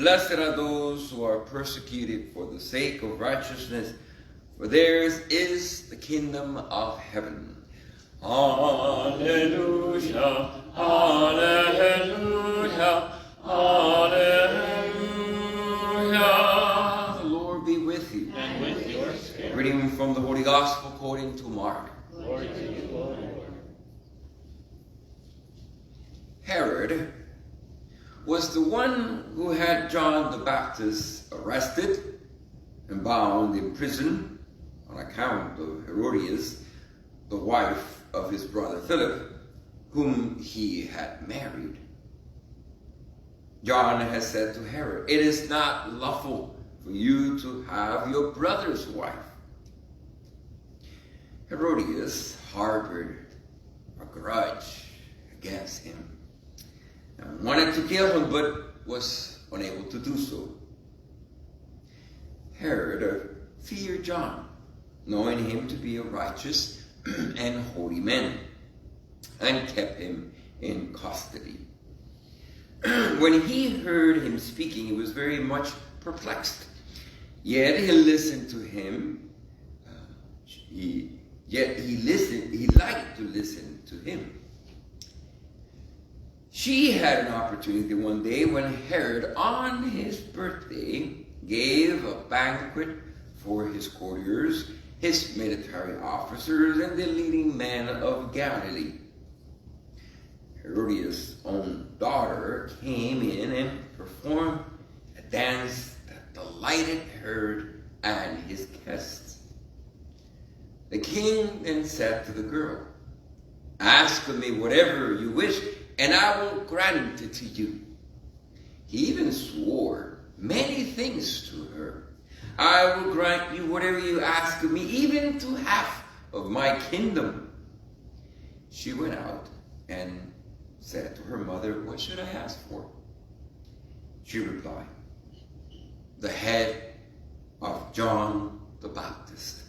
Blessed are those who are persecuted for the sake of righteousness, for theirs is the kingdom of heaven. Hallelujah, hallelujah, hallelujah. The Lord be with you. And with your spirit. Reading from the Holy Gospel according to Mark. Glory to you, O Lord. Herod was the one who had John the Baptist arrested and bound in prison on account of Herodias, the wife of his brother Philip, whom he had married. John has said to Herod, "It is not lawful for you to have your brother's wife." Herodias harbored a grudge against him and wanted to kill him, but was unable to do so. Herod feared John, knowing him to be a righteous and holy man, and kept him in custody. When he heard him speaking, he was very much perplexed. Yet he listened to him. He liked to listen to him. She had an opportunity one day when Herod, on his birthday, gave a banquet for his courtiers, his military officers, and the leading men of Galilee. Herodias' own daughter came in and performed a dance that delighted Herod and his guests. The king then said to the girl, "Ask of me whatever you wish, and I will grant it to you." He even swore many things to her. "I will grant you whatever you ask of me, even to half of my kingdom." She went out and said to her mother, "What should I ask for?" She replied, "The head of John the Baptist."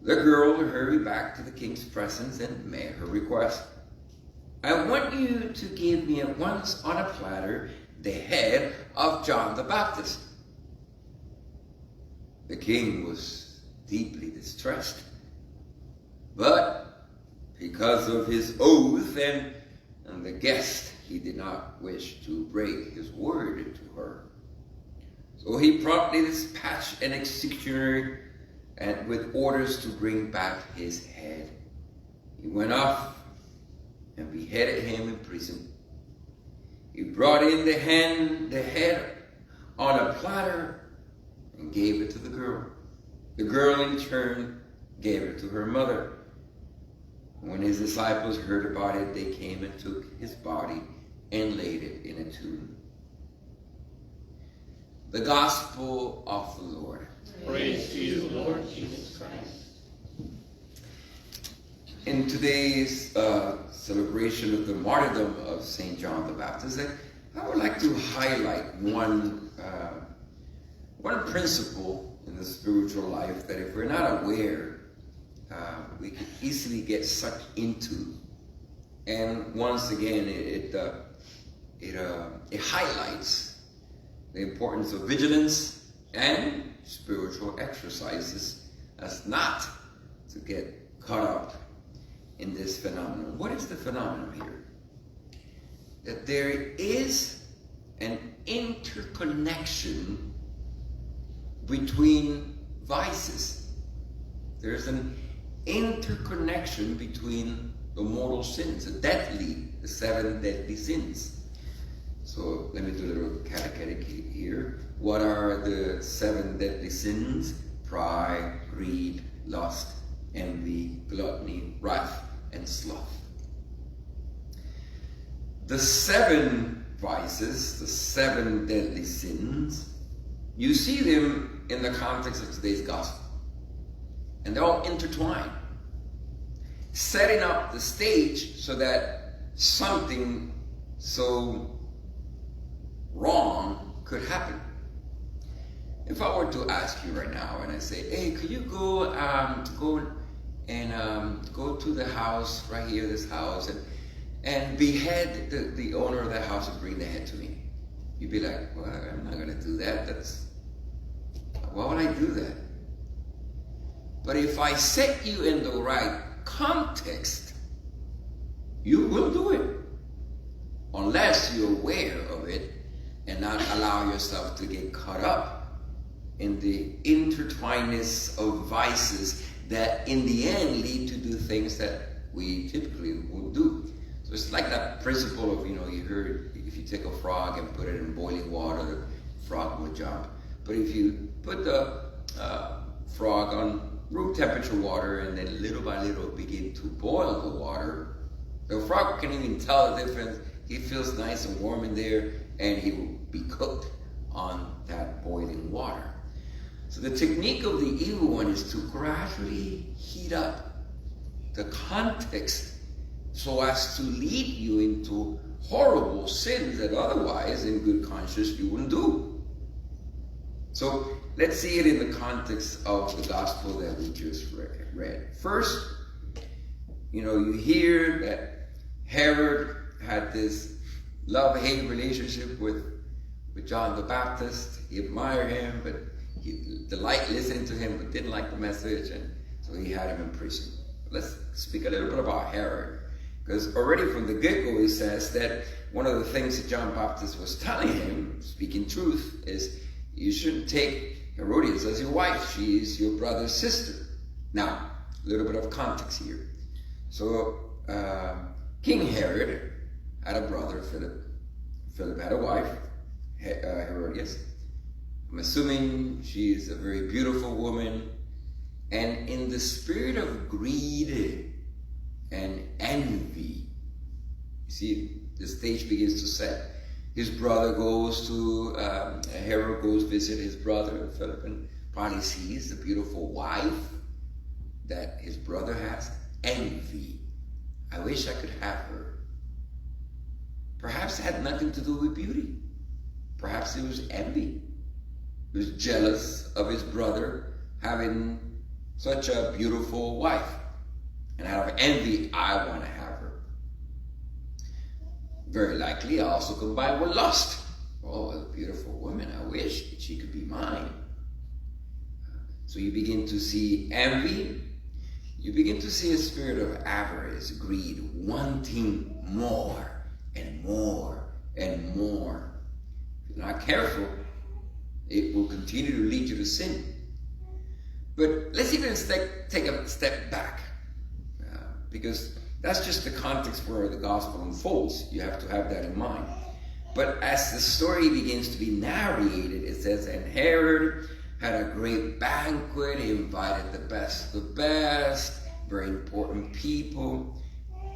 The girl hurried back to the king's presence and made her request. "I want you to give me at once on a platter the head of John the Baptist." The king was deeply distressed, but because of his oath and the guest, he did not wish to break his word to her. So he promptly dispatched an executioner and with orders to bring back his head. He went off and beheaded him in prison. He brought in the head on a platter and gave it to the girl. The girl in turn gave it to her mother. When his disciples heard about it, they came and took his body and laid it in a tomb. The Gospel of the Lord. Praise to you, Lord Jesus Christ. In today's celebration of the martyrdom of St. John the Baptist, I would like to highlight one principle in the spiritual life that if we're not aware, we can easily get sucked into. And once again, it highlights the importance of vigilance and spiritual exercises as not to get caught up in this phenomenon. What is the phenomenon here? That there is an interconnection between vices. There's an interconnection between the mortal sins, the 7 deadly sins. So let me do a little catechetical here. What are the 7 deadly sins? Pride, greed, lust, envy, gluttony, wrath, and sloth. The 7 vices, the 7 deadly sins, you see them in the context of today's gospel. And they're all intertwined, setting up the stage so that something so wrong could happen. If I were to ask you right now and I say, "Hey, could you go to the house right here, this house, and behead the owner of that house and bring the head to me?" you'd be like, well, I'm not going to do that. Why would I do that? But if I set you in the right context, you will do it. Unless you're aware of it and not allow yourself to get caught up in the intertwinedness of vices that in the end lead to do things that we typically won't do. So it's like that principle of, you heard, if you take a frog and put it in boiling water, the frog will jump. But if you put the frog on room temperature water and then little by little begin to boil the water, the frog can't even tell the difference. He feels nice and warm in there, and he will be cooked on that boiling water. So the technique of the evil one is to gradually heat up the context so as to lead you into horrible sins that otherwise, in good conscience, you wouldn't do. So let's see it in the context of the gospel that we just read. First, you hear that Herod had this love-hate relationship with John the Baptist. He admired him, but he liked listening to him, but didn't like the message, and so he had him in prison. Let's speak a little bit about Herod, because already from the get-go he says that one of the things that John Baptist was telling him, speaking truth, is you shouldn't take Herodias as your wife. She is your brother's sister. Now, a little bit of context here. So, King Herod had a brother, Philip. Philip had a wife, Herodias. I'm assuming she is a very beautiful woman. And in the spirit of greed and envy, you see, the stage begins to set. His brother goes to, Herod goes visit his brother, Philip, and probably sees the beautiful wife that his brother has. Envy. I wish I could have her. Perhaps it had nothing to do with beauty. Perhaps it was envy. He was jealous of his brother having such a beautiful wife. And out of envy, I want to have her. Very likely also combined with lust. Oh, a beautiful woman. I wish that she could be mine. So you begin to see envy. You begin to see a spirit of avarice, greed, wanting more and more and more. If you're not careful, it will continue to lead you to sin. But let's even take a step back, because that's just the context where the gospel unfolds. You have to have that in mind. But as the story begins to be narrated, it says, and Herod had a great banquet. He invited the best of the best, very important people.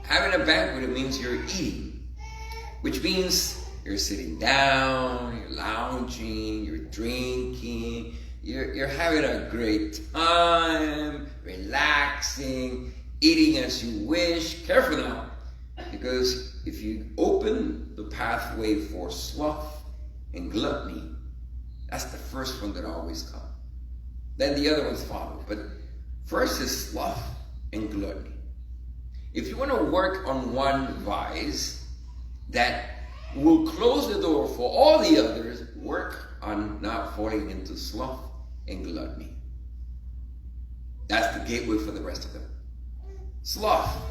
Having a banquet, it means you're eating, which means you're sitting down, you're lounging, you're drinking, you're having a great time, relaxing, eating as you wish. Careful now, because if you open the pathway for sloth and gluttony, that's the first one that always comes. Then the other ones follow. But first is sloth and gluttony. If you want to work on one vice that will close the door for all the others, work on not falling into sloth and gluttony. That's the gateway for the rest of them. Sloth,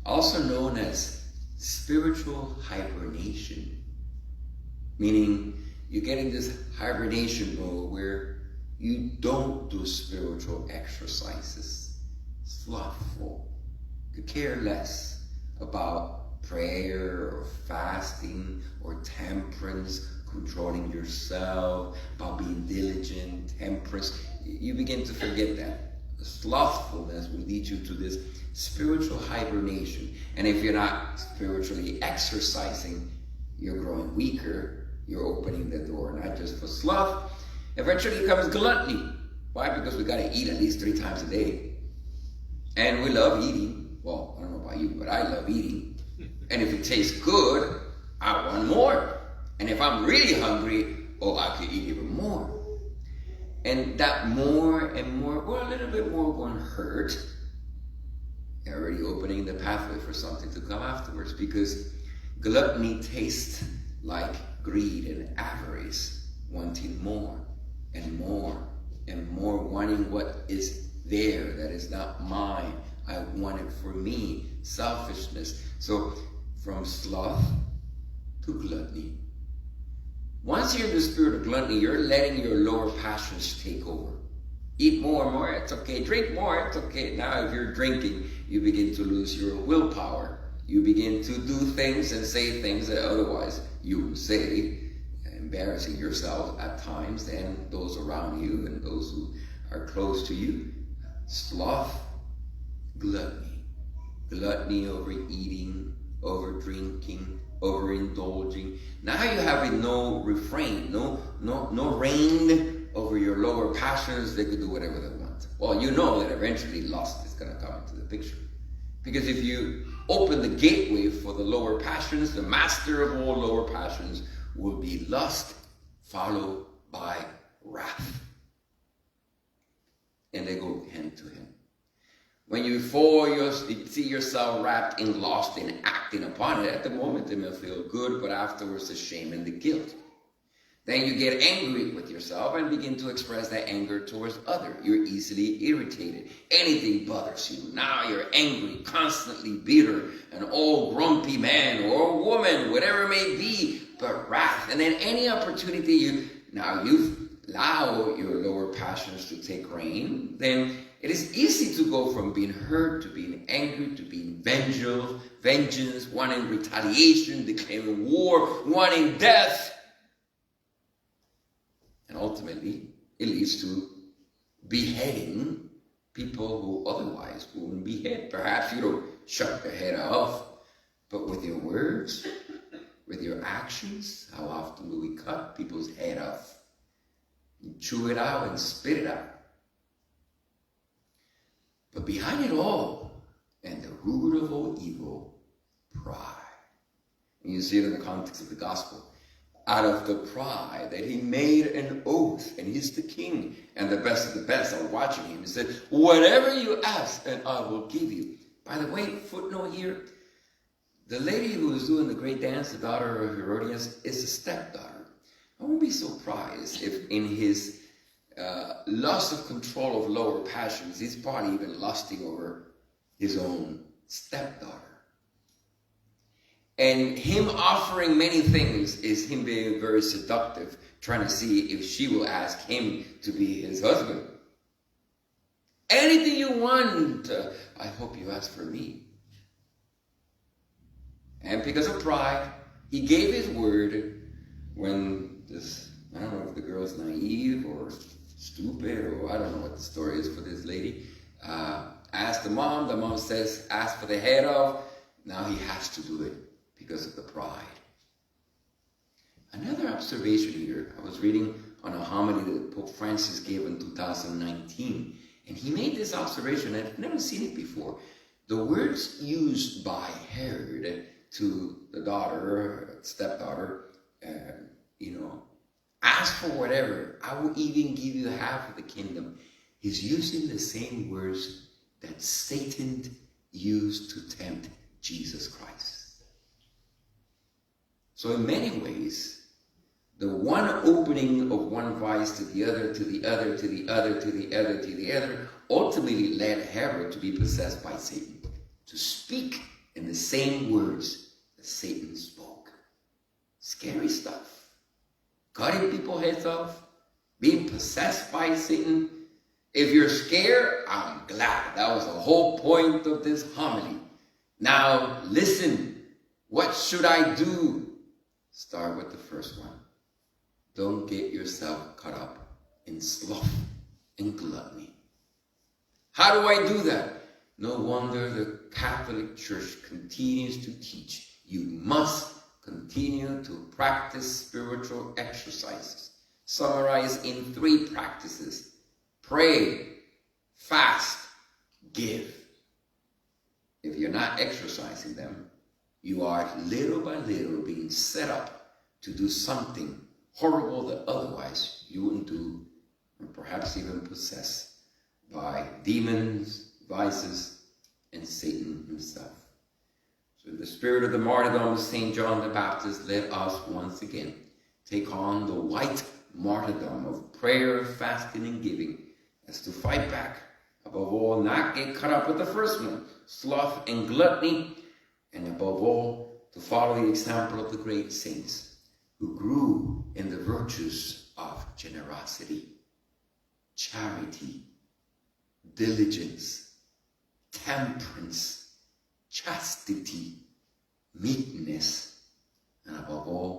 also known as spiritual hibernation, meaning you get in this hibernation mode where you don't do spiritual exercises. Slothful. You care less about prayer or fasting or temperance, controlling yourself, about being diligent, temperance. You begin to forget that. Slothfulness will lead you to this spiritual hibernation. And if you're not spiritually exercising, you're growing weaker. You're opening the door, not just for sloth. Eventually comes gluttony. Why? Because we got to eat at least 3 times a day. And we love eating. Well, I don't know about you, but I love eating. And if it tastes good, I want more. And if I'm really hungry, I could eat even more. And that more and more, or a little bit more, won't hurt. You're already opening the pathway for something to come afterwards, because gluttony tastes like greed and avarice, wanting more and more and more, wanting what is there that is not mine. I want it for me. Selfishness. So from sloth to gluttony. Once you're in the spirit of gluttony, you're letting your lower passions take over. Eat more and more, it's okay. Drink more, it's okay. Now if you're drinking, you begin to lose your willpower. You begin to do things and say things that otherwise you would say, embarrassing yourself at times and those around you and those who are close to you. Sloth, gluttony. Gluttony over eating, over drinking, overindulging. Now you have no refrain, no rein over your lower passions. They could do whatever they want. Well, you know that eventually lust is going to come into the picture. Because if you open the gateway for the lower passions, the master of all lower passions will be lust, followed by wrath. And they go hand to hand. When you see yourself wrapped in lust and acting upon it, at the moment it may feel good, but afterwards the shame and the guilt. Then you get angry with yourself and begin to express that anger towards others. You're easily irritated. Anything bothers you. Now you're angry, constantly bitter, an old grumpy man or woman, whatever it may be, but wrath. And then any opportunity you've allowed your lower passions to take reign, then it is easy to go from being hurt to being angry to being vengeance, wanting retaliation, declaring war, wanting death. And ultimately, it leads to beheading people who otherwise wouldn't behead. Perhaps you don't shut their head off, but with your words, with your actions, how often do we cut people's head off? You chew it out and spit it out. But behind it all, and the root of all evil, pride. And you see it in the context of the gospel. Out of the pride that he made an oath, and he's the king, and the best of the best are watching him. He said, whatever you ask, and I will give you. By the way, footnote here, the lady who is doing the great dance, the daughter of Herodias, is a stepdaughter. I won't be surprised if in his loss of control of lower passions, he's probably even lusting over his own stepdaughter. And him offering many things is him being very seductive, trying to see if she will ask him to be his husband. Anything you want, I hope you ask for me. And because of pride, he gave his word when this, I don't know if the girl's naive or stupid, or I don't know what the story is for this lady. Asked the mom says, ask for the head off. Now he has to do it because of the pride. Another observation here, I was reading on a homily that Pope Francis gave in 2019, and he made this observation, I've never seen it before. The words used by Herod to the daughter, stepdaughter, ask for whatever, I will even give you half of the kingdom. He's using the same words that Satan used to tempt Jesus Christ. So in many ways, the one opening of one vice to the other, to the other, to the other, to the other, to the other, ultimately led Herod to be possessed by Satan, to speak in the same words that Satan spoke. Scary stuff. Cutting people's heads off, being possessed by Satan. If you're scared, I'm glad. That was the whole point of this homily. Now, listen. What should I do? Start with the first one. Don't get yourself caught up in sloth and gluttony. How do I do that? No wonder the Catholic Church continues to teach you must continue to practice spiritual exercises, summarized in 3 practices. Pray, fast, give. If you're not exercising them, you are little by little being set up to do something horrible that otherwise you wouldn't do, or perhaps even possessed by demons, vices, and Satan himself. So in the spirit of the martyrdom of St. John the Baptist, let us once again take on the white martyrdom of prayer, fasting, and giving, as to fight back, above all, not get caught up with the first one, sloth and gluttony, and above all, to follow the example of the great saints who grew in the virtues of generosity, charity, diligence, temperance, chastity, meekness, and above all,